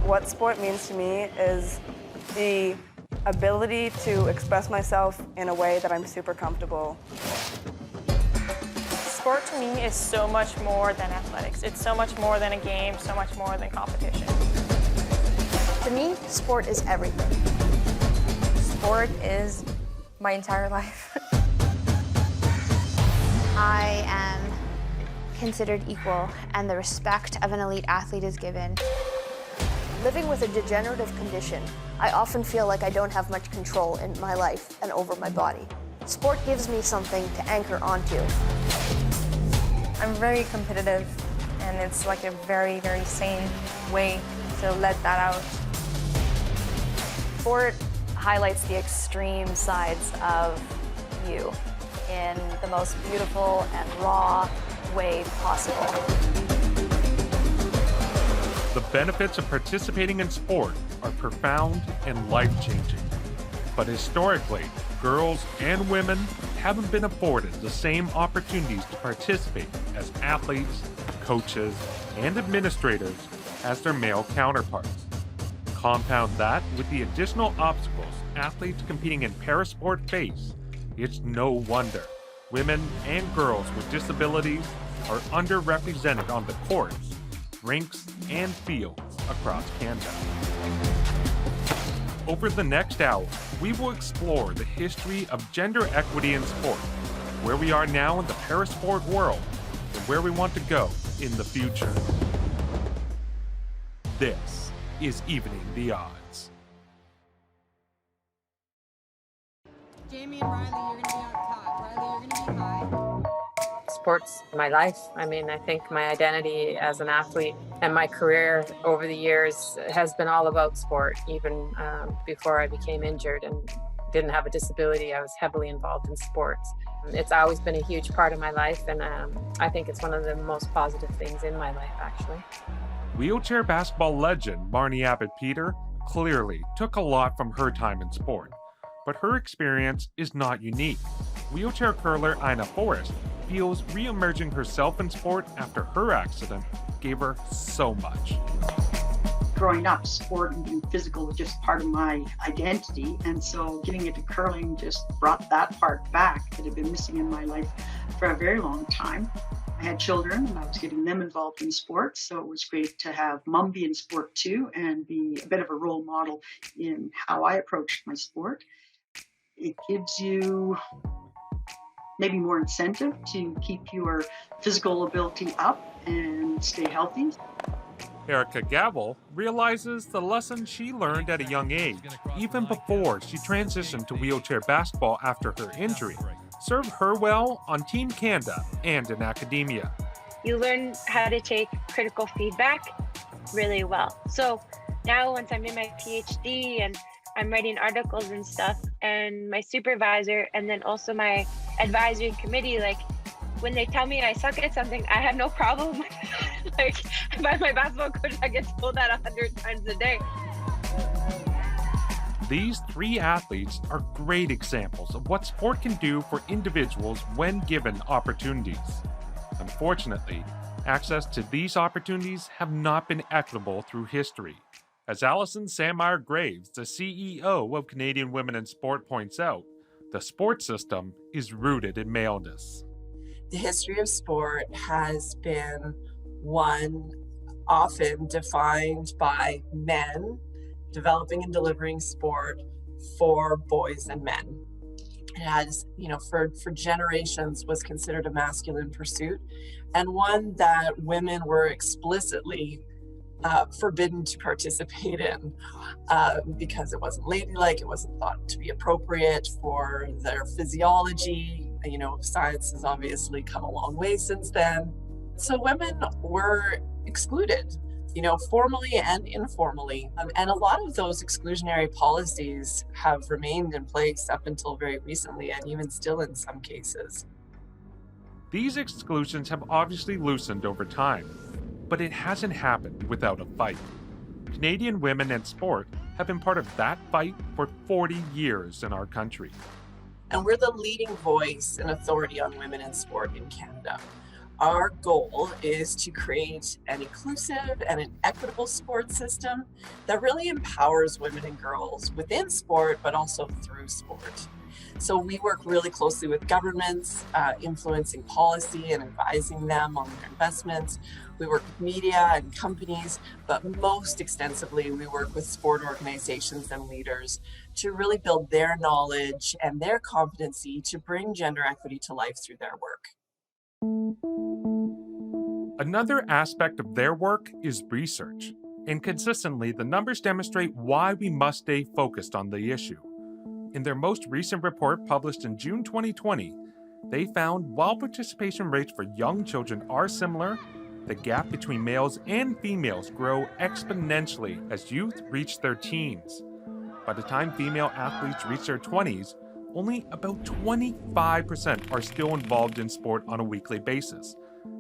What sport means to me is the ability to express myself in a way that I'm super comfortable. Sport to me is so much more than athletics. It's so much more than a game, so much more than competition. To me, sport is everything. Sport is my entire life. I am considered equal, and the respect of an elite athlete is given. Living with a degenerative condition, I often feel like I don't have much control in my life and over my body. Sport gives me something to anchor onto. I'm very competitive, and it's like a very, very sane way to let that out. Sport highlights the extreme sides of you in the most beautiful and raw way possible. The benefits of participating in sport are profound and life-changing. But historically, girls and women haven't been afforded the same opportunities to participate as athletes, coaches, and administrators as their male counterparts. Compound that with the additional obstacles athletes competing in parasport face, it's no wonder women and girls with disabilities are underrepresented on the courts, rinks, and fields across Canada. Over the next hour, we will explore the history of gender equity in sport, where we are now in the parasport world, and where we want to go in the future. This is Evening the Odds. Jamie and Riley, you're going to be on top. Riley, you're going to be high. Sports my life. I mean, I think my identity as an athlete and my career over the years has been all about sport. Even before I became injured and didn't have a disability, I was heavily involved in sports. It's always been a huge part of my life, and I think it's one of the most positive things in my life, actually. Wheelchair basketball legend Marnie Abbott-Peter clearly took a lot from her time in sport, but her experience is not unique. Wheelchair curler Ina Forrest feels re-emerging herself in sport after her accident gave her so much. Growing up, sport and being physical was just part of my identity, and so getting into curling just brought that part back that had been missing in my life for a very long time. I had children and I was getting them involved in sports, so it was great to have Mum be in sport too and be a bit of a role model in how I approached my sport. It gives you maybe more incentive to keep your physical ability up and stay healthy. Erica Gavel realizes the lesson she learned at a young age, even before she transitioned to wheelchair basketball after her injury, served her well on Team Canada and in academia. You learn how to take critical feedback really well. So now once I'm in my PhD and I'm writing articles and stuff, and my supervisor and then also my advisory committee, like when they tell me I suck at something, I have no problem with it. Like by my basketball coach, I get told that 100 times a day. These three athletes are great examples of what sport can do for individuals when given opportunities. Unfortunately, access to these opportunities have not been equitable through history. As Alison Sandmeyer-Graves, the CEO of Canadian Women in Sport, points out, the sport system is rooted in maleness. The history of sport has been one often defined by men developing and delivering sport for boys and men. It has, for generations was considered a masculine pursuit, and one that women were explicitly forbidden to participate in because it wasn't ladylike, it wasn't thought to be appropriate for their physiology. Science has obviously come a long way since then. So women were excluded, formally and informally. And a lot of those exclusionary policies have remained in place up until very recently, and even still in some cases. These exclusions have obviously loosened over time, but it hasn't happened without a fight. Canadian women in sport have been part of that fight for 40 years in our country. And we're the leading voice and authority on women in sport in Canada. Our goal is to create an inclusive and an equitable sports system that really empowers women and girls within sport, but also through sport. So we work really closely with governments, influencing policy and advising them on their investments. We work with media and companies, but most extensively, we work with sport organizations and leaders to really build their knowledge and their competency to bring gender equity to life through their work. Another aspect of their work is research, and consistently the numbers demonstrate why we must stay focused on the issue. In their most recent report published in June 2020, they found while participation rates for young children are similar, the gap between males and females grow exponentially as youth reach their teens. By the time female athletes reach their 20s, only about 25% are still involved in sport on a weekly basis.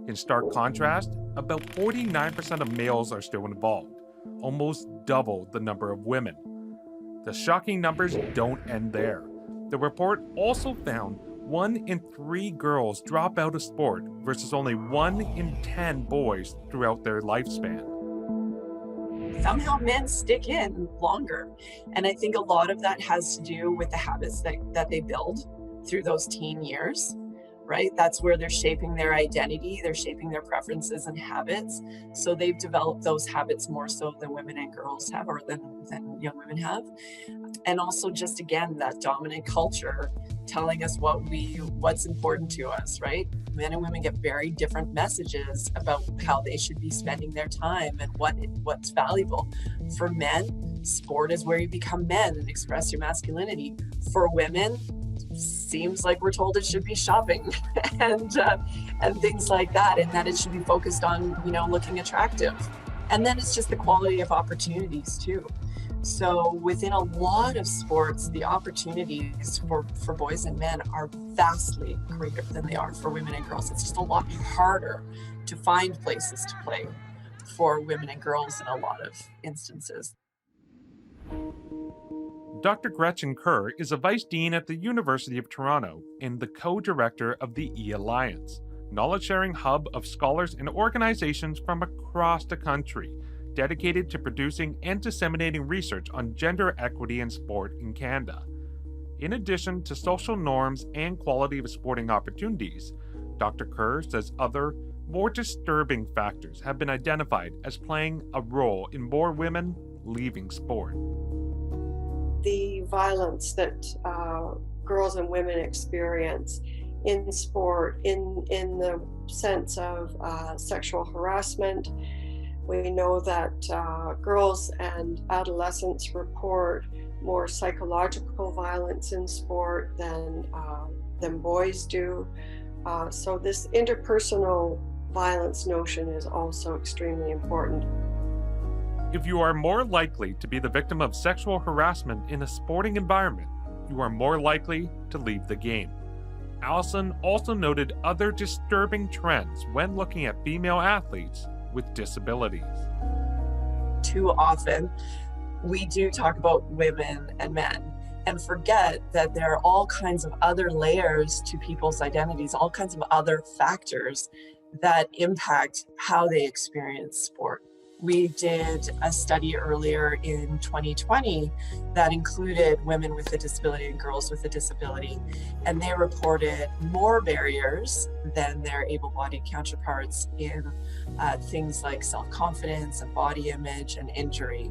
In stark contrast, about 49% of males are still involved, almost double the number of women. The shocking numbers don't end there. The report also found 1 in 3 girls drop out of sport versus only 1 in 10 boys throughout their lifespan. Somehow men stick in longer. And I think a lot of that has to do with the habits that they build through those teen years, right? That's where they're shaping their identity, they're shaping their preferences and habits. So they've developed those habits more so than women and girls have, or than young women have. And also just, again, that dominant culture telling us what's important to us, right? Men and women get very different messages about how they should be spending their time and what's valuable. For men, sport is where you become men and express your masculinity. For women, seems like we're told it should be shopping and things like that, and that it should be focused on, looking attractive. And then it's just the quality of opportunities too. So within a lot of sports, the opportunities for boys and men are vastly greater than they are for women and girls. It's just a lot harder to find places to play for women and girls in a lot of instances. Dr. Gretchen Kerr is a Vice Dean at the University of Toronto and the co-director of the E-Alliance, knowledge-sharing hub of scholars and organizations from across the country, dedicated to producing and disseminating research on gender equity in sport in Canada. In addition to social norms and quality of sporting opportunities, Dr. Kerr says other, more disturbing factors have been identified as playing a role in more women leaving sport. The violence that girls and women experience in sport, in the sense of sexual harassment. We know that girls and adolescents report more psychological violence in sport than boys do. So this interpersonal violence notion is also extremely important. If you are more likely to be the victim of sexual harassment in a sporting environment, you are more likely to leave the game. Allison also noted other disturbing trends when looking at female athletes with disabilities. Too often, we do talk about women and men and forget that there are all kinds of other layers to people's identities, all kinds of other factors that impact how they experience sport. We did a study earlier in 2020 that included women with a disability and girls with a disability, and they reported more barriers than their able-bodied counterparts in things like self-confidence and body image and injury.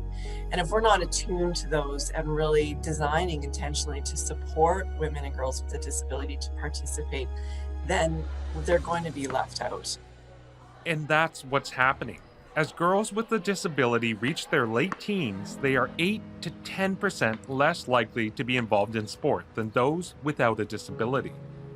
And if we're not attuned to those and really designing intentionally to support women and girls with a disability to participate, then they're going to be left out. And that's what's happening. As girls with a disability reach their late teens, they are 8 to 10% less likely to be involved in sport than those without a disability,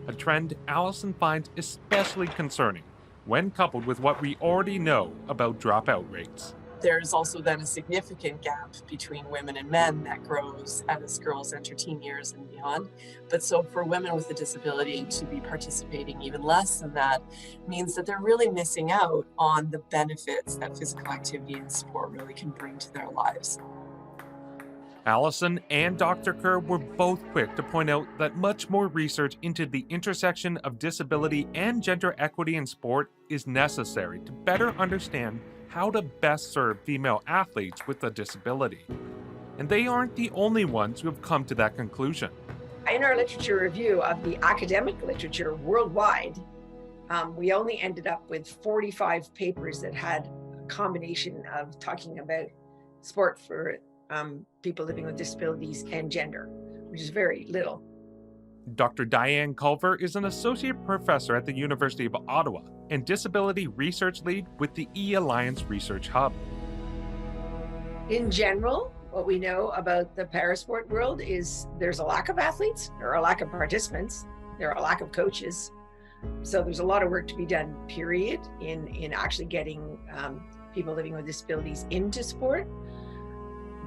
a trend Allison finds especially concerning when coupled with what we already know about dropout rates. There's also then a significant gap between women and men that grows as girls enter teen years and beyond. But so for women with a disability to be participating even less than that means that they're really missing out on the benefits that physical activity and sport really can bring to their lives. Allison and Dr. Kerr were both quick to point out that much more research into the intersection of disability and gender equity in sport is necessary to better understand how to best serve female athletes with a disability. And they aren't the only ones who have come to that conclusion. In our literature review of the academic literature worldwide, we only ended up with 45 papers that had a combination of talking about sport for people living with disabilities and gender, which is very little. Dr. Diane Culver is an associate professor at the University of Ottawa and disability research lead with the E-Alliance Research Hub. In general, what we know about the parasport world is there's a lack of athletes, there are a lack of participants, there are a lack of coaches. So there's a lot of work to be done, period, in actually getting people living with disabilities into sport.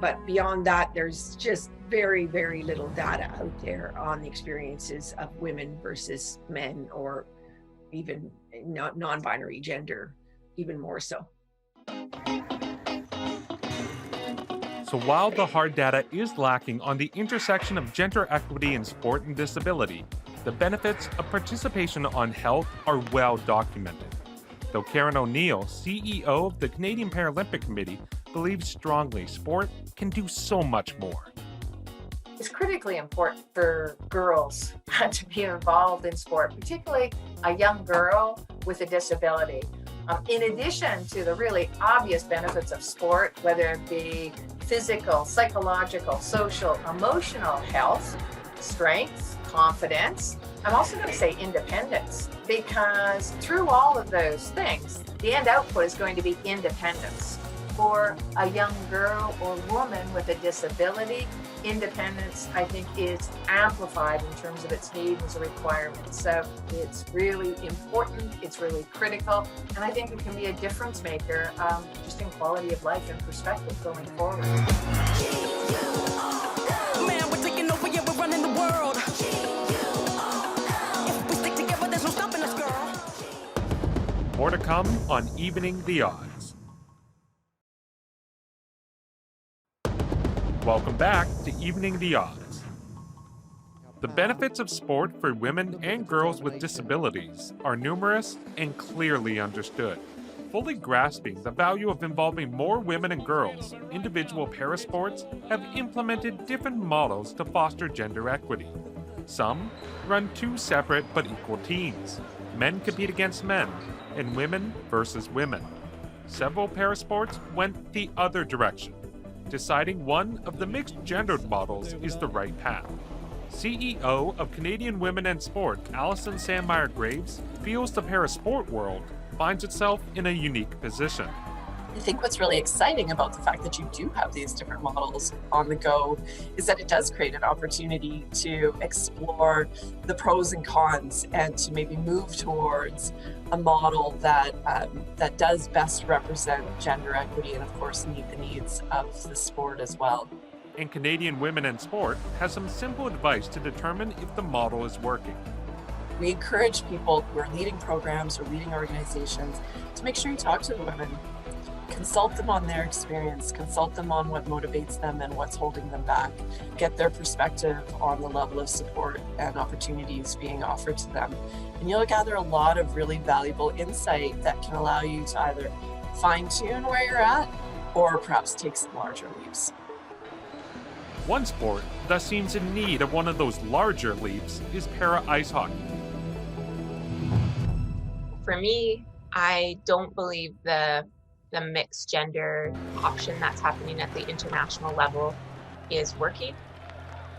But beyond that, there's just very, very little data out there on the experiences of women versus men, or even non-binary gender, even more so. So while the hard data is lacking on the intersection of gender equity in sport and disability, the benefits of participation on health are well documented. Though Karen O'Neill, CEO of the Canadian Paralympic Committee, believes strongly sport can do so much more. It's critically important for girls to be involved in sport, particularly a young girl with a disability. In addition to the really obvious benefits of sport, whether it be physical, psychological, social, emotional health, strength, confidence, I'm also going to say independence, because through all of those things, the end output is going to be independence. For a young girl or woman with a disability, independence, I think, is amplified in terms of its needs and requirements. So it's really important, it's really critical, and I think it can be a difference maker just in quality of life and perspective going forward. Man, we're taking over, yeah, we're running the world. If we stick together, there's no stopping us, girl. More to come on Evening the Odds. Welcome back to Evening the Odds. The benefits of sport for women and girls with disabilities are numerous and clearly understood. Fully grasping the value of involving more women and girls, individual parasports have implemented different models to foster gender equity. Some run two separate but equal teams. Men compete against men, and women versus women. Several parasports went the other direction, deciding one of the mixed-gendered models is the right path. CEO of Canadian Women in Sport, Alison Sandmeyer-Graves, feels the parasport world finds itself in a unique position. I think what's really exciting about the fact that you do have these different models on the go is that it does create an opportunity to explore the pros and cons and to maybe move towards a model that that does best represent gender equity and, of course, meet the needs of the sport as well. And Canadian Women in Sport has some simple advice to determine if the model is working. We encourage people who are leading programs or leading organizations to make sure you talk to the women. Consult them on their experience, consult them on what motivates them and what's holding them back. Get their perspective on the level of support and opportunities being offered to them. And you'll gather a lot of really valuable insight that can allow you to either fine-tune where you're at or perhaps take some larger leaps. One sport that seems in need of one of those larger leaps is para-ice hockey. For me, I don't believe the mixed gender option that's happening at the international level is working.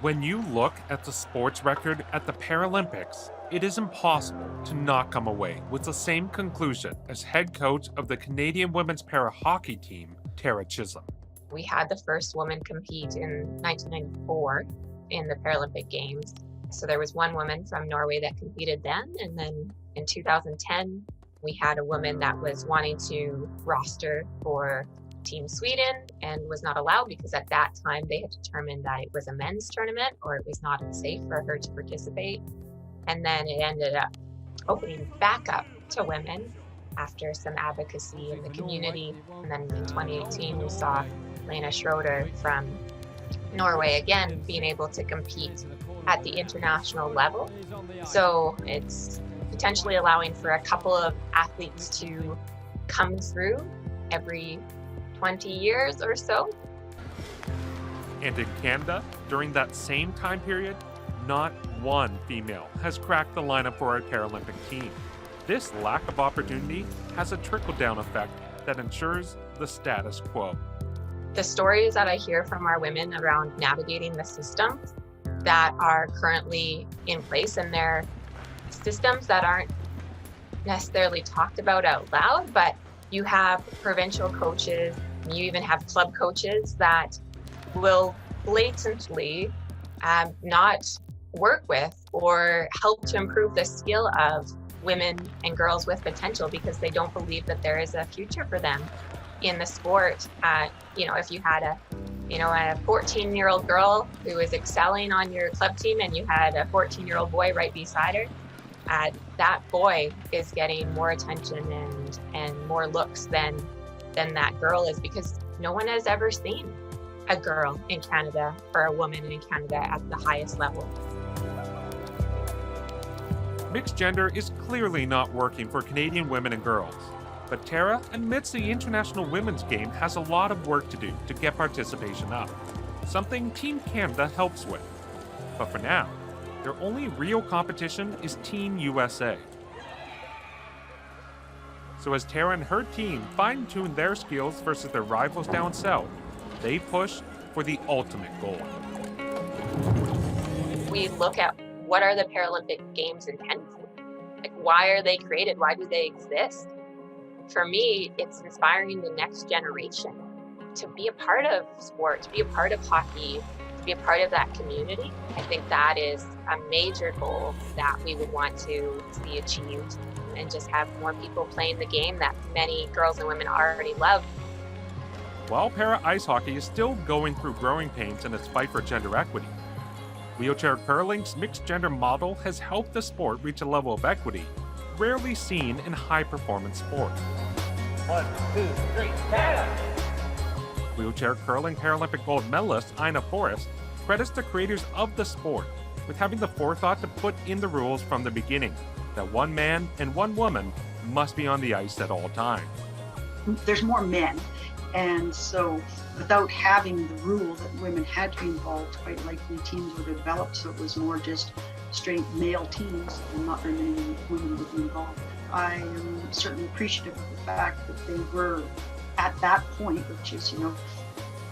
When you look at the sports record at the Paralympics, it is impossible to not come away with the same conclusion as head coach of the Canadian women's para-hockey team, Tara Chisholm. We had the first woman compete in 1994 in the Paralympic Games. So there was one woman from Norway that competed then, and then in 2010, we had a woman that was wanting to roster for Team Sweden and was not allowed because at that time they had determined that it was a men's tournament or it was not safe for her to participate. And then it ended up opening back up to women after some advocacy in the community. And then in 2018, we saw Lena Schroeder from Norway, again, being able to compete at the international level. So it's potentially allowing for a couple of athletes to come through every 20 years or so. And in Canada, during that same time period, not one female has cracked the lineup for our Paralympic team. This lack of opportunity has a trickle-down effect that ensures the status quo. The stories that I hear from our women around navigating the systems that are currently in place, and they're systems that aren't necessarily talked about out loud, but you have provincial coaches, you even have club coaches that will blatantly not work with or help to improve the skill of women and girls with potential because they don't believe that there is a future for them in the sport. If you had a 14-year-old girl who is excelling on your club team and you had a 14-year-old boy right beside her, that boy is getting more attention and more looks than that girl is, because no one has ever seen a girl in Canada or a woman in Canada at the highest level. Mixed gender is clearly not working for Canadian women and girls, but Tara admits the international women's game has a lot of work to do to get participation up, something Team Canada helps with. But for now, their only real competition is Team USA. So as Tara and her team fine-tune their skills versus their rivals down south, they push for the ultimate goal. We look at what are the Paralympic Games intended for? Like, why are they created? Why do they exist? For me, it's inspiring the next generation to be a part of sport, to be a part of hockey, to be a part of that community. I think that is a major goal that we would want to see achieved, and just have more people playing the game that many girls and women already love. While para ice hockey is still going through growing pains in its fight for gender equity, wheelchair curling's mixed gender model has helped the sport reach a level of equity rarely seen in high-performance sports. 1, 2, 3, stand! Wheelchair curling Paralympic gold medalist Ina Forrest credits the creators of the sport with having the forethought to put in the rules from the beginning that one man and one woman must be on the ice at all times. There's more men, and so without having the rule that women had to be involved, quite likely teams would have developed, so it was more just straight male teams and not very many women would be involved. I am certainly appreciative of the fact that they were at that point, which is,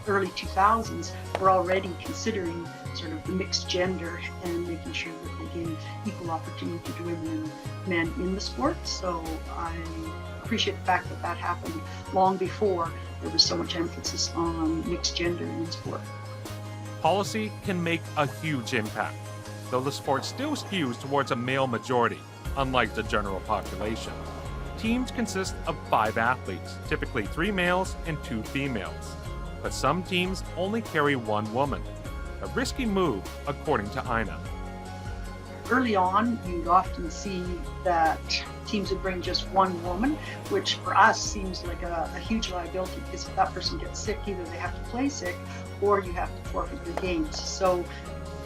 early 2000s, were already considering sort of the mixed gender and making sure that they gave equal opportunity to women and men in the sport. So I appreciate the fact that that happened long before there was so much emphasis on mixed gender in sport. Policy can make a huge impact, though the sport still skews towards a male majority, unlike the general population. Teams consist of 5 athletes, typically 3 males and 2 females. But some teams only carry 1 woman. A risky move, according to Ina. Early on, you'd often see that teams would bring just 1 woman, which for us seems like a huge liability, because if that person gets sick, either they have to play sick or you have to forfeit your games. So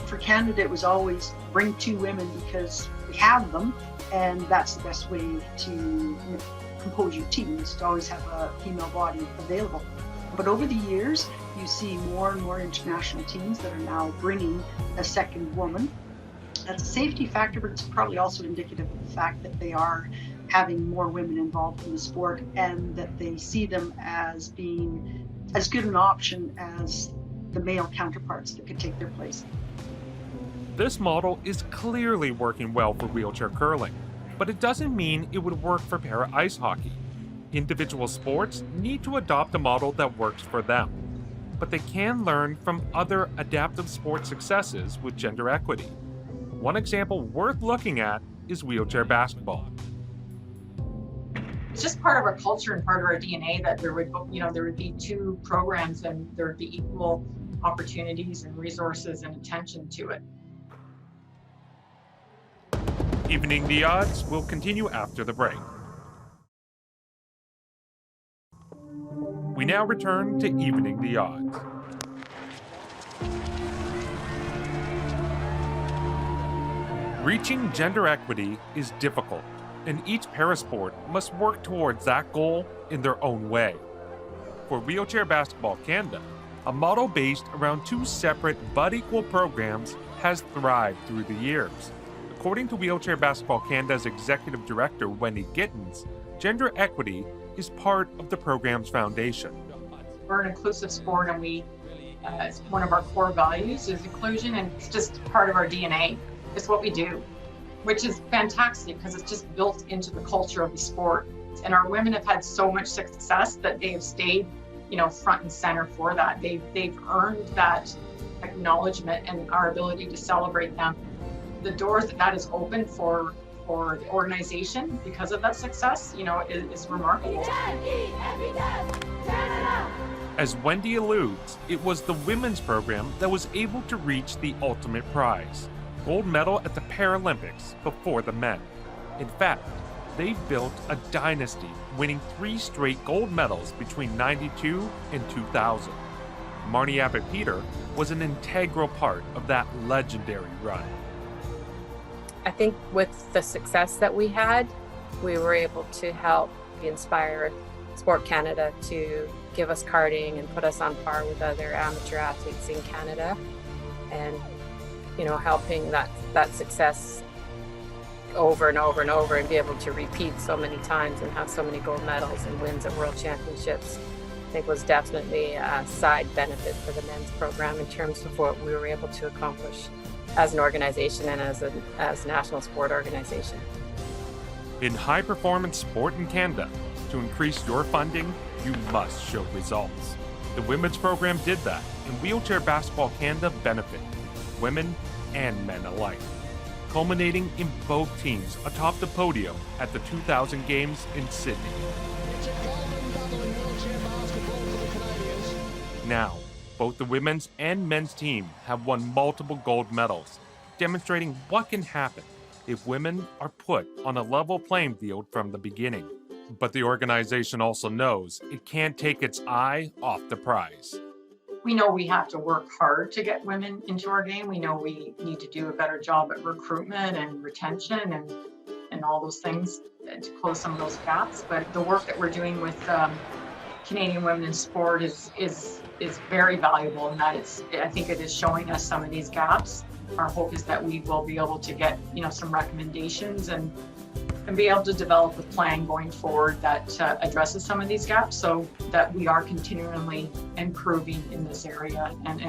for Canada, it was always bring 2 women because we have them, and that's the best way to compose your team, is to always have a female body available. But over the years, you see more and more international teams that are now bringing a second woman. That's a safety factor, but it's probably also indicative of the fact that they are having more women involved in the sport, and that they see them as being as good an option as the male counterparts that could take their place. This model is clearly working well for wheelchair curling, but it doesn't mean it would work for para ice hockey. Individual sports need to adopt a model that works for them, but they can learn from other adaptive sport successes with gender equity. One example worth looking at is wheelchair basketball. It's just part of our culture and part of our DNA that there would be 2 programs and there would be equal opportunities and resources and attention to it. Evening the Odds will continue after the break. We now return to Evening the Odds. Reaching gender equity is difficult, and each parasport must work towards that goal in their own way. For Wheelchair Basketball Canada, a model based around two separate but equal programs has thrived through the years. According to Wheelchair Basketball Canada's Executive Director, Wendy Gittins, gender equity is part of the program's foundation. We're an inclusive sport, and it's one of our core values is inclusion, and it's just part of our DNA. It's what we do, which is fantastic because it's just built into the culture of the sport. And our women have had so much success that they have stayed, front and center for that. They've earned that acknowledgement and our ability to celebrate them. The doors that has opened for the organization because of that success, is remarkable. As Wendy alludes, it was the women's program that was able to reach the ultimate prize, gold medal at the Paralympics before the men. In fact, they've built a dynasty, winning 3 straight gold medals between '92 and 2000. Marnie Abbott-Peter was an integral part of that legendary run. I think with the success that we had, we were able to help inspire Sport Canada to give us carding and put us on par with other amateur athletes in Canada, and helping that success over and over and over, and be able to repeat so many times and have so many gold medals and wins at world championships, I think was definitely a side benefit for the men's program in terms of what we were able to accomplish as an organization and as a national sport organization. In high performance sport in Canada, to increase your funding, you must show results. The women's program did that, and Wheelchair Basketball Canada benefited, women and men alike, culminating in both teams atop the podium at the 2000 Games in Sydney. Now, both the women's and men's team have won multiple gold medals, demonstrating what can happen if women are put on a level playing field from the beginning. But the organization also knows it can't take its eye off the prize. We know we have to work hard to get women into our game. We know we need to do a better job at recruitment and retention and all those things to close some of those gaps. But the work that we're doing with Canadian women in sport is very valuable, and I think it is showing us some of these gaps. Our hope is that we will be able to get some recommendations and be able to develop a plan going forward that addresses some of these gaps, so that we are continually improving in this area and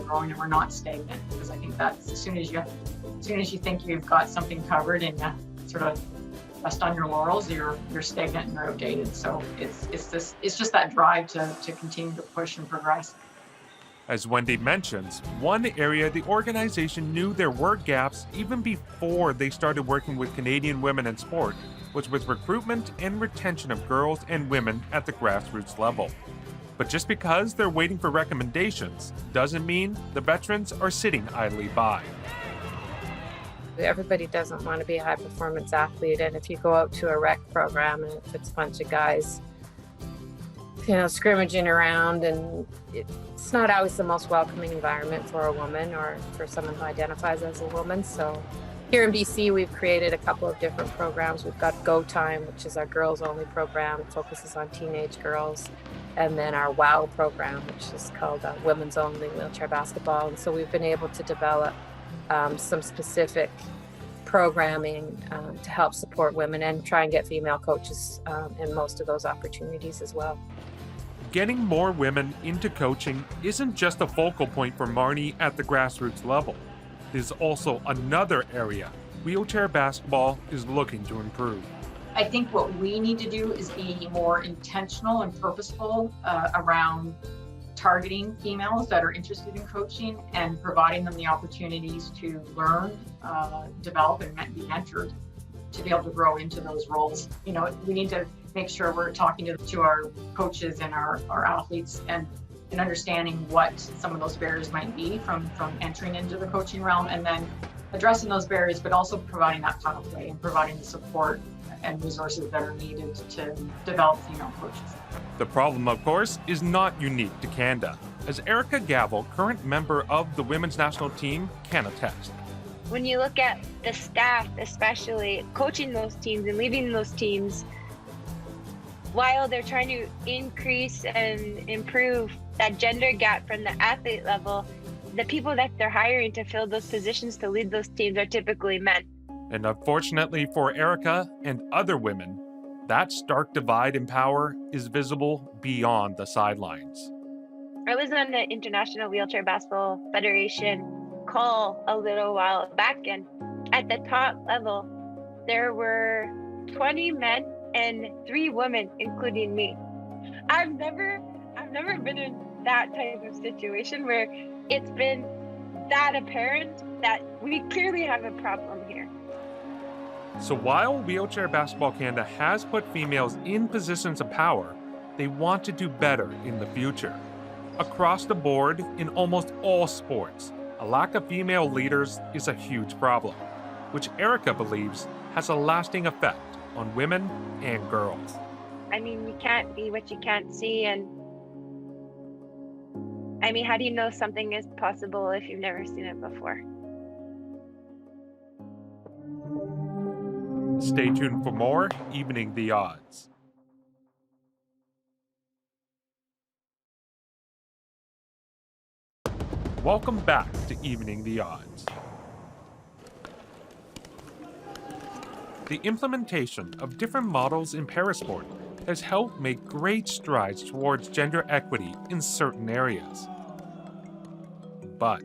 growing, and we're not stagnant. Because I think that's as soon as you think you've got something covered and sort of rest on your laurels, you're stagnant and you're outdated. So it's just that drive to continue to push and progress. As Wendy mentions, one area the organization knew there were gaps even before they started working with Canadian women in sport was with recruitment and retention of girls and women at the grassroots level. But just because they're waiting for recommendations doesn't mean the veterans are sitting idly by. Everybody doesn't want to be a high performance athlete, and if you go out to a rec program and it's a bunch of guys scrimmaging around, and it's not always the most welcoming environment for a woman or for someone who identifies as a woman. So here in BC, we've created a couple of different programs. We've got Go Time, which is our girls only program. It focuses on teenage girls. And then our WOW program, which is called Women's Only Wheelchair Basketball. And so we've been able to develop some specific programming to help support women and try and get female coaches in most of those opportunities as well. Getting more women into coaching isn't just a focal point for Marnie at the grassroots level. There's also another area wheelchair basketball is looking to improve. I think what we need to do is be more intentional and purposeful around targeting females that are interested in coaching and providing them the opportunities to learn, develop, and be mentored to be able to grow into those roles. We need to make sure we're talking to our coaches and our athletes and understanding what some of those barriers might be from entering into the coaching realm, and then addressing those barriers, but also providing that pathway and providing the support and resources that are needed to develop female coaches. The problem, of course, is not unique to Canada, as Erica Gavel, current member of the women's national team, can attest. when you look at the staff, especially coaching those teams and leading those teams, while they're trying to increase and improve that gender gap from the athlete level, the people that they're hiring to fill those positions to lead those teams are typically men. And unfortunately for Erica and other women, that stark divide in power is visible beyond the sidelines. I was on the International Wheelchair Basketball Federation call a little while back, and at the top level, there were 20 men and 3 women, including me. I've never been in that type of situation where it's been that apparent that we clearly have a problem here. So while Wheelchair Basketball Canada has put females in positions of power, they want to do better in the future. Across the board, in almost all sports, a lack of female leaders is a huge problem, which Erica believes has a lasting effect on women and girls. I mean, you can't be what you can't see, and I mean, how do you know something is possible if you've never seen it before? Stay tuned for more Evening the Odds. Welcome back to Evening the Odds. The implementation of different models in parasport has helped make great strides towards gender equity in certain areas. But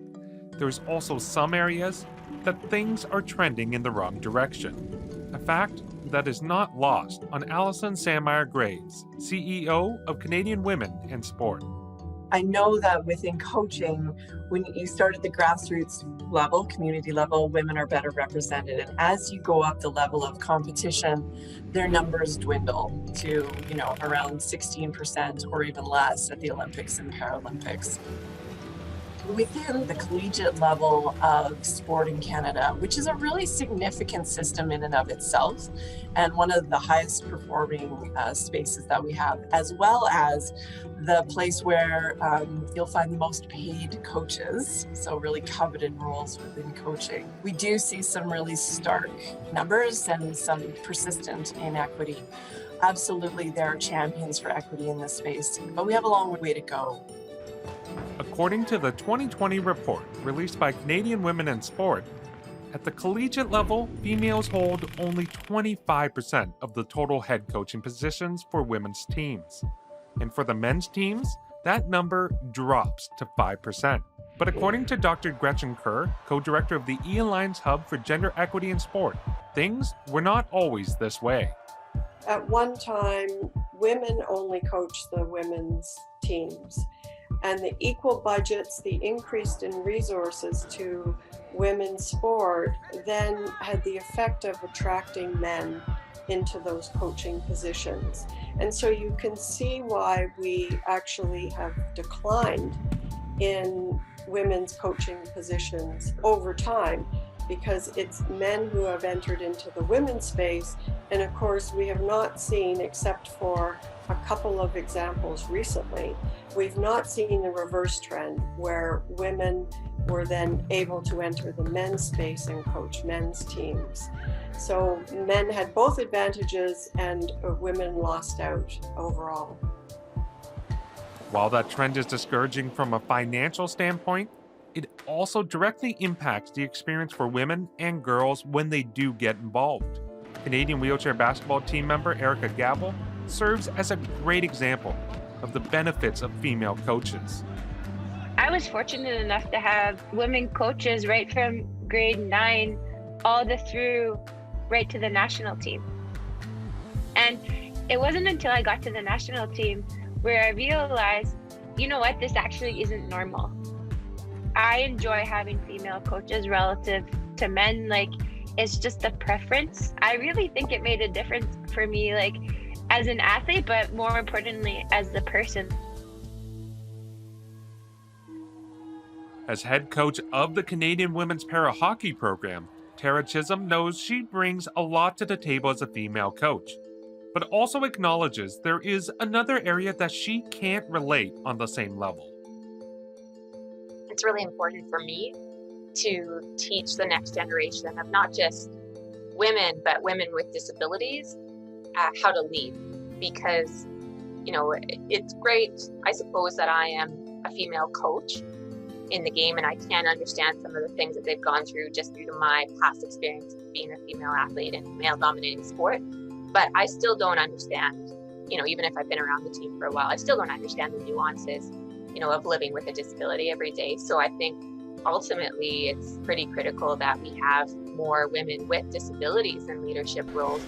there's also some areas that things are trending in the wrong direction. A fact that is not lost on Alison Sandmeyer-Graves, CEO of Canadian Women in Sport. I know that within coaching, when you start at the grassroots level, community level, women are better represented. And as you go up the level of competition, their numbers dwindle to, around 16% or even less at the Olympics and Paralympics. Within the collegiate level of sport in Canada, which is a really significant system in and of itself, and one of the highest performing spaces that we have, as well as the place where you'll find the most paid coaches, so really coveted roles within coaching. We do see some really stark numbers and some persistent inequity. Absolutely, there are champions for equity in this space, but we have a long way to go. According to the 2020 report released by Canadian Women in Sport, at the collegiate level, females hold only 25% of the total head coaching positions for women's teams. And for the men's teams, that number drops to 5%. But according to Dr. Gretchen Kerr, co-director of the E-Alliance Hub for Gender Equity in Sport, things were not always this way. At one time, women only coached the women's teams. And the equal budgets, the increase in resources to women's sport then had the effect of attracting men into those coaching positions. And so you can see why we actually have declined in women's coaching positions over time, because it's men who have entered into the women's space. And of course, we have not seen, except for a couple of examples recently, we've not seen the reverse trend where women were then able to enter the men's space and coach men's teams. So men had both advantages and women lost out overall. While that trend is discouraging from a financial standpoint, it also directly impacts the experience for women and girls when they do get involved. Canadian wheelchair basketball team member Erica Gavel serves as a great example of the benefits of female coaches. I was fortunate enough to have women coaches right from grade 9 all the through right to the national team. And it wasn't until I got to the national team where I realized, you know what, this actually isn't normal. I enjoy having female coaches relative to men. Like, it's just a preference. I really think it made a difference for me, like, as an athlete, but more importantly, as the person. As head coach of the Canadian Women's Para Hockey program, Tara Chisholm knows she brings a lot to the table as a female coach, but also acknowledges there is another area that she can't relate on the same level. It's really important for me to teach the next generation of not just women, but women with disabilities, how to lead. Because, you know, it's great, I suppose, that I am a female coach in the game and I can understand some of the things that they've gone through just due to my past experience of being a female athlete in a male-dominated sport. But I still don't understand, you know, even if I've been around the team for a while, I still don't understand the nuances, you know, of living with a disability every day. So I think ultimately it's pretty critical that we have more women with disabilities in leadership roles.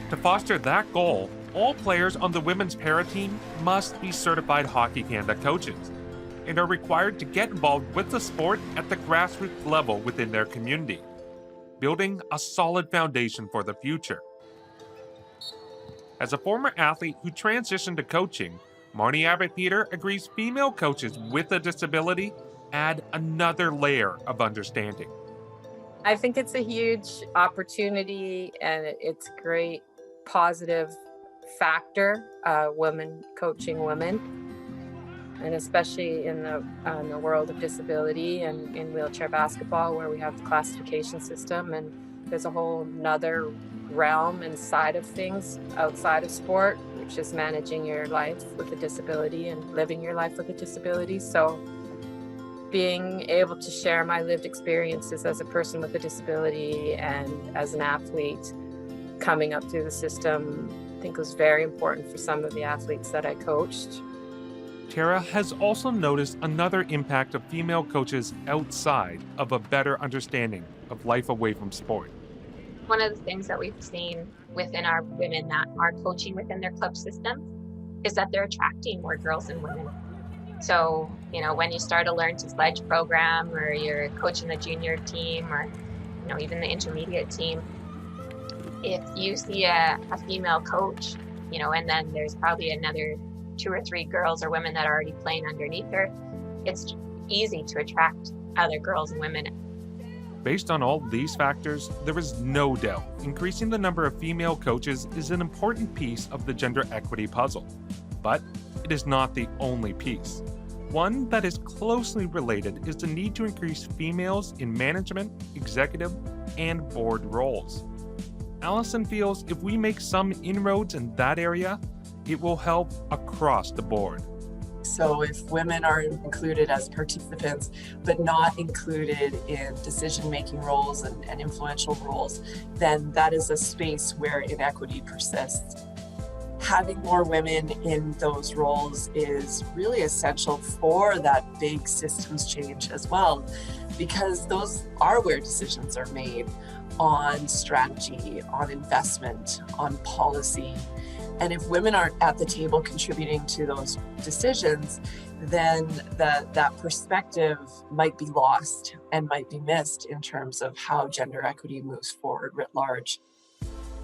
To foster that goal, all players on the women's para team must be certified Hockey Canada coaches and are required to get involved with the sport at the grassroots level within their community, building a solid foundation for the future. As a former athlete who transitioned to coaching, Marnie Abbott-Peter agrees female coaches with a disability add another layer of understanding. I think it's a huge opportunity and it's a great positive factor, women coaching women, and especially in the world of disability and in wheelchair basketball, where we have the classification system, and there's a whole nother realm and side of things outside of sport, which is managing your life with a disability and living your life with a disability. So being able to share my lived experiences as a person with a disability and as an athlete coming up through the system, I think was very important for some of the athletes that I coached. Tara has also noticed another impact of female coaches outside of a better understanding of life away from sport. One of the things that we've seen within our women that are coaching within their club system is that they're attracting more girls and women. So, you know, when you start a Learn to Sledge program, or you're coaching the junior team, or, you know, even the intermediate team, if you see a female coach, you know, and then there's probably another 2 or 3 girls or women that are already playing underneath her, it's easy to attract other girls and women. Based on all these factors, there is no doubt increasing the number of female coaches is an important piece of the gender equity puzzle. But it is not the only piece. One that is closely related is the need to increase females in management, executive, and board roles. Allison feels if we make some inroads in that area, it will help across the board. So if women are included as participants, but not included in decision-making roles and influential roles, then that is a space where inequity persists. Having more women in those roles is really essential for that big systems change as well, because those are where decisions are made on strategy, on investment, on policy. And if women aren't at the table contributing to those decisions, then that perspective might be lost and might be missed in terms of how gender equity moves forward writ large.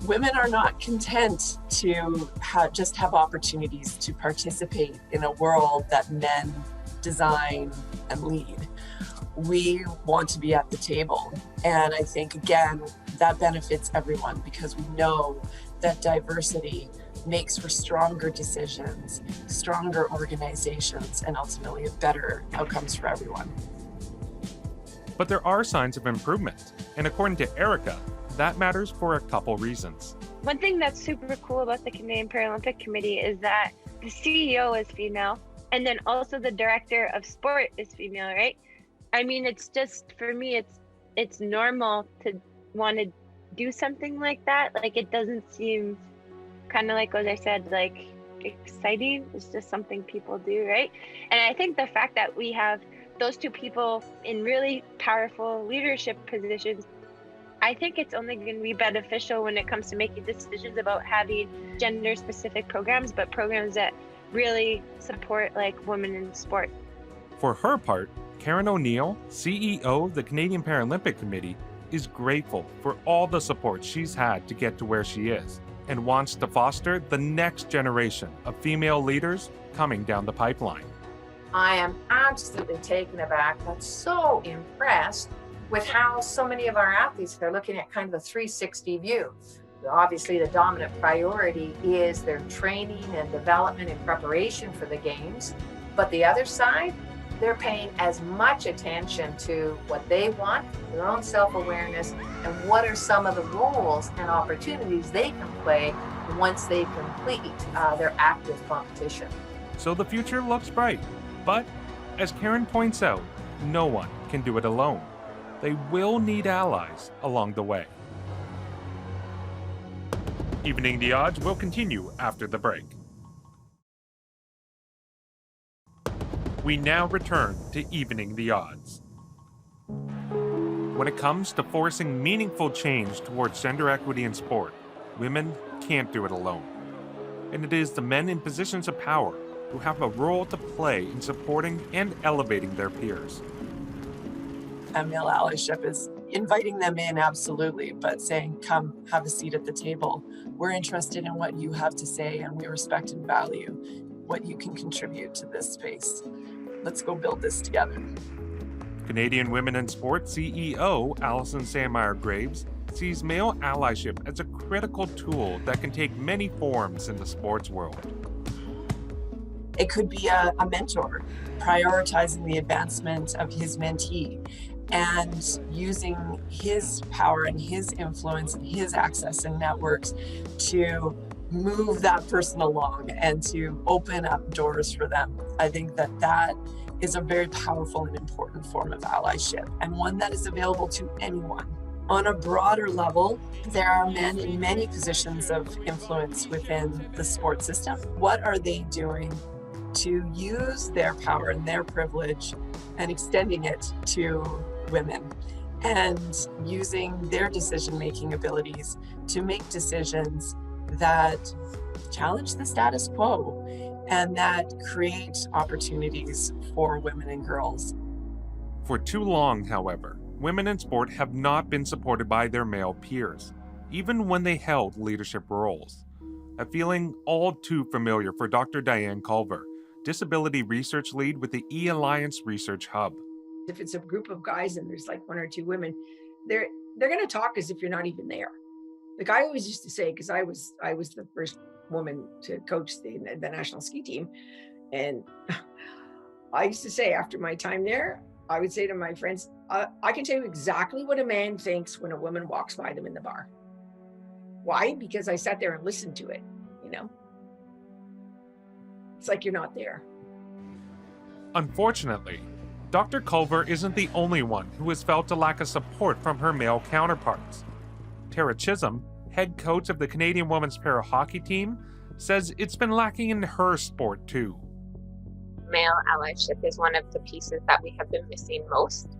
Women are not content to just have opportunities to participate in a world that men design and lead. We want to be at the table. And I think, again, that benefits everyone, because we know that diversity makes for stronger decisions, stronger organizations, and ultimately better outcomes for everyone. But there are signs of improvement, and according to Erica, that matters for a couple reasons. One thing that's super cool about the Canadian Paralympic Committee is that the CEO is female, and then also the director of sport is female, right? I mean, it's just, for me, it's normal to want to do something like that. Like, it doesn't seem kind of like what I said, like exciting. It's just something people do, right? And I think the fact that we have those two people in really powerful leadership positions, I think it's only going to be beneficial when it comes to making decisions about having gender specific programs, but programs that really support like women in sport. For her part, Karen O'Neill, CEO of the Canadian Paralympic Committee, is grateful for all the support she's had to get to where she is, and wants to foster the next generation of female leaders coming down the pipeline. I am absolutely taken aback, but so impressed with how so many of our athletes are looking at kind of a 360 view. Obviously, the dominant priority is their training and development in preparation for the games, but the other side they're paying as much attention to what they want, their own self-awareness, and what are some of the roles and opportunities they can play once they complete their active competition. So the future looks bright, but as Karen points out, no one can do it alone. They will need allies along the way. Evening the Odds will continue after the break. We now return to Evening the Odds. When it comes to forcing meaningful change towards gender equity in sport, women can't do it alone. And it is the men in positions of power who have a role to play in supporting and elevating their peers. And male allyship is inviting them in, absolutely, but saying, come have a seat at the table. We're interested in what you have to say, and we respect and value what you can contribute to this space. Let's go build this together. Canadian Women in Sport CEO Alison Sandmeyer-Graves sees male allyship as a critical tool that can take many forms in the sports world. It could be a mentor prioritizing the advancement of his mentee and using his power and his influence and his access and networks to move that person along and to open up doors for them. I think that is a very powerful and important form of allyship, and one that is available to anyone. On a broader level, there are men in many positions of influence within the sports system. What are they doing to use their power and their privilege and extending it to women, and using their decision-making abilities to make decisions that challenge the status quo and that create opportunities for women and girls? For too long, however, women in sport have not been supported by their male peers, even when they held leadership roles. A feeling all too familiar for Dr. Diane Culver, Disability Research Lead with the E-Alliance Research Hub. If it's a group of guys and there's like one or two women, they're going to talk as if you're not even there. Like I always used to say, because I was the first woman to coach the national ski team, and I used to say after my time there, I would say to my friends, I can tell you exactly what a man thinks when a woman walks by them in the bar. Why? Because I sat there and listened to it, you know? It's like you're not there. Unfortunately, Dr. Culver isn't the only one who has felt a lack of support from her male counterparts. Tara Chisholm, head coach of the Canadian women's para hockey team, says it's been lacking in her sport too. Male allyship is one of the pieces that we have been missing most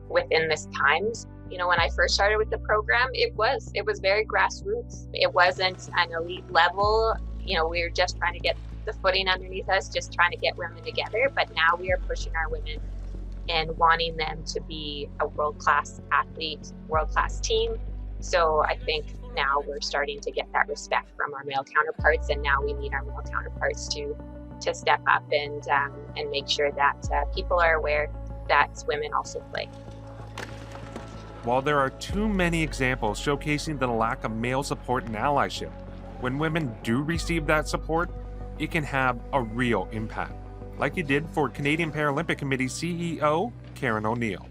within this times. You know, when I first started with the program, it was very grassroots. It wasn't an elite level. You know, we were just trying to get the footing underneath us, just trying to get women together. But now we are pushing our women and wanting them to be a world-class athlete, world-class team. So I think now we're starting to get that respect from our male counterparts, and now we need our male counterparts to step up and make sure that people are aware that women also play. While there are too many examples showcasing the lack of male support and allyship, when women do receive that support, it can have a real impact, like it did for Canadian Paralympic Committee CEO Karen O'Neill.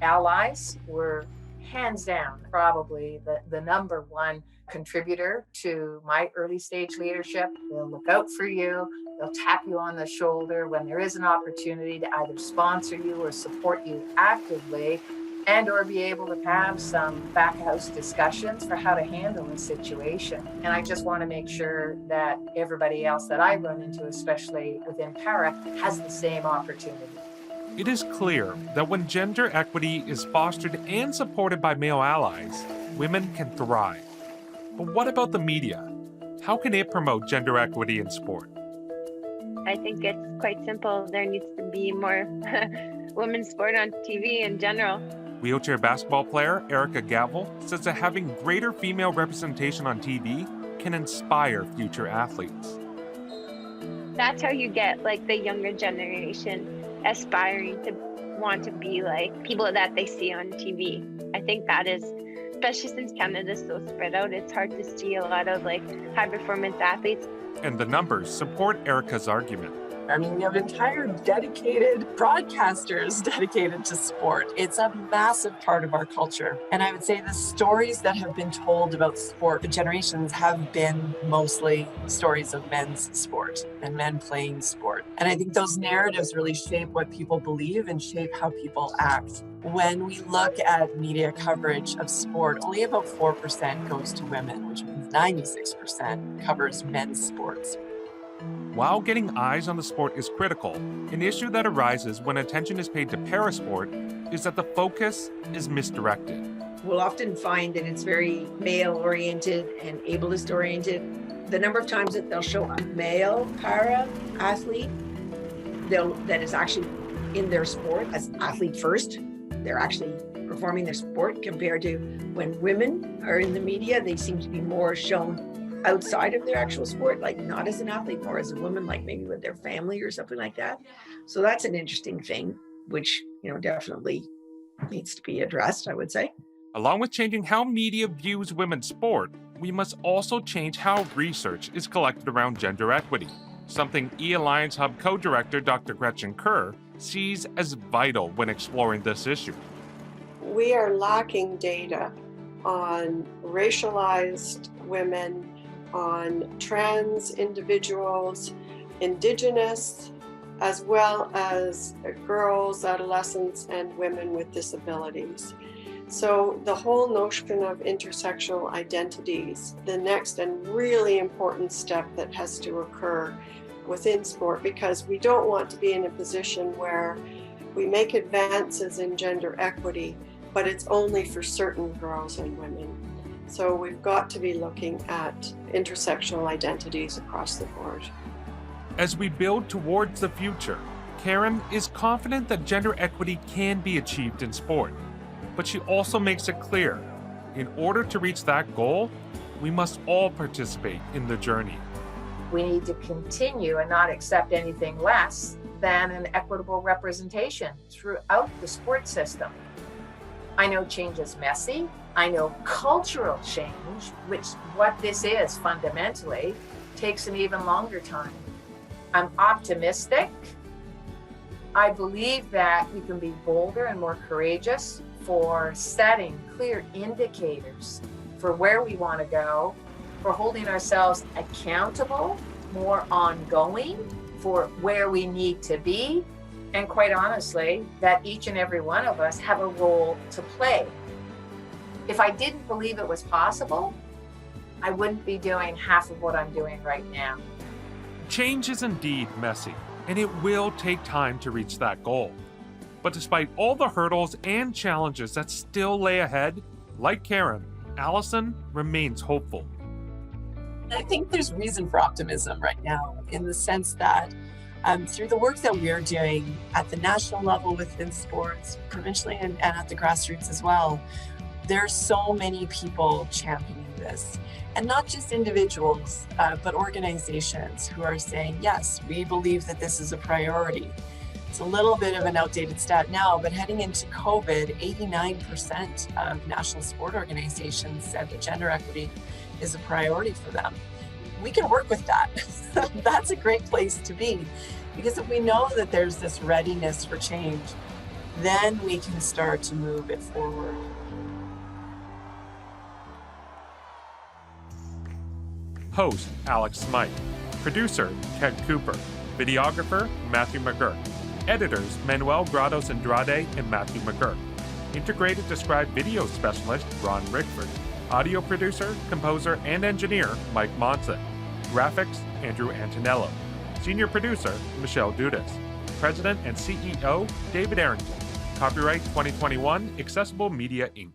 Allies were hands down probably the number one contributor to my early stage leadership. They'll look out for you. They'll tap you on the shoulder when there is an opportunity to either sponsor you or support you actively, and or be able to have some back house discussions for how to handle a situation. And I just want to make sure that everybody else that I run into, especially within para, has the same opportunity. It is clear that when gender equity is fostered and supported by male allies, women can thrive. But what about the media? How can it promote gender equity in sport? I think it's quite simple. There needs to be more women's sport on TV in general. Wheelchair basketball player Erica Gavel says that having greater female representation on TV can inspire future athletes. That's how you get like the younger generation aspiring to want to be like people that they see on TV. I think that is, especially since Canada's so spread out, it's hard to see a lot of like high performance athletes. And the numbers support Erica's argument. I mean, we have entire dedicated broadcasters dedicated to sport. It's a massive part of our culture. And I would say the stories that have been told about sport for generations have been mostly stories of men's sport and men playing sport. And I think those narratives really shape what people believe and shape how people act. When we look at media coverage of sport, only about 4% goes to women, which means 96% covers men's sports. While getting eyes on the sport is critical, an issue that arises when attention is paid to parasport is that the focus is misdirected. We'll often find that it's very male-oriented and ableist-oriented. The number of times that they'll show a male para-athlete that is actually in their sport as athlete first, they're actually performing their sport, compared to when women are in the media, they seem to be more shown outside of their actual sport, like not as an athlete, more as a woman, like maybe with their family or something like that. So that's an interesting thing, which, definitely needs to be addressed, I would say. Along with changing how media views women's sport, we must also change how research is collected around gender equity, something eAlliance Hub co-director Dr. Gretchen Kerr sees as vital when exploring this issue. We are lacking data on racialized women, on trans individuals, Indigenous, as well as girls, adolescents, and women with disabilities. So the whole notion of intersectional identities, the next and really important step that has to occur within sport, because we don't want to be in a position where we make advances in gender equity, but it's only for certain girls and women. So we've got to be looking at intersectional identities across the board. As we build towards the future, Karen is confident that gender equity can be achieved in sport, but she also makes it clear, in order to reach that goal, we must all participate in the journey. We need to continue and not accept anything less than an equitable representation throughout the sports system. I know change is messy. I know cultural change, which what this is fundamentally, takes an even longer time. I'm optimistic. I believe that we can be bolder and more courageous for setting clear indicators for where we want to go, for holding ourselves accountable, more ongoing for where we need to be, and quite honestly, that each and every one of us have a role to play. If I didn't believe it was possible, I wouldn't be doing half of what I'm doing right now. Change is indeed messy, and it will take time to reach that goal. But despite all the hurdles and challenges that still lay ahead, like Karen, Allison remains hopeful. I think there's reason for optimism right now, in the sense that through the work that we're doing at the national level within sports, provincially and at the grassroots as well, there's so many people championing this. And not just individuals, but organizations who are saying, yes, we believe that this is a priority. It's a little bit of an outdated stat now, but heading into COVID, 89% of national sport organizations said that gender equity is a priority for them. We can work with that. That's a great place to be, because if we know that there's this readiness for change, then we can start to move it forward. Host, Alex Smythe. Producer, Ted Cooper. Videographer, Matthew McGurk. Editors, Manuel Grados Andrade and Matthew McGurk. Integrated Described Video Specialist, Ron Rickford. Audio producer, composer, and engineer, Mike Monson. Graphics, Andrew Antonello. Senior producer, Michelle Dudas. President and CEO, David Arrington. Copyright 2021, Accessible Media, Inc.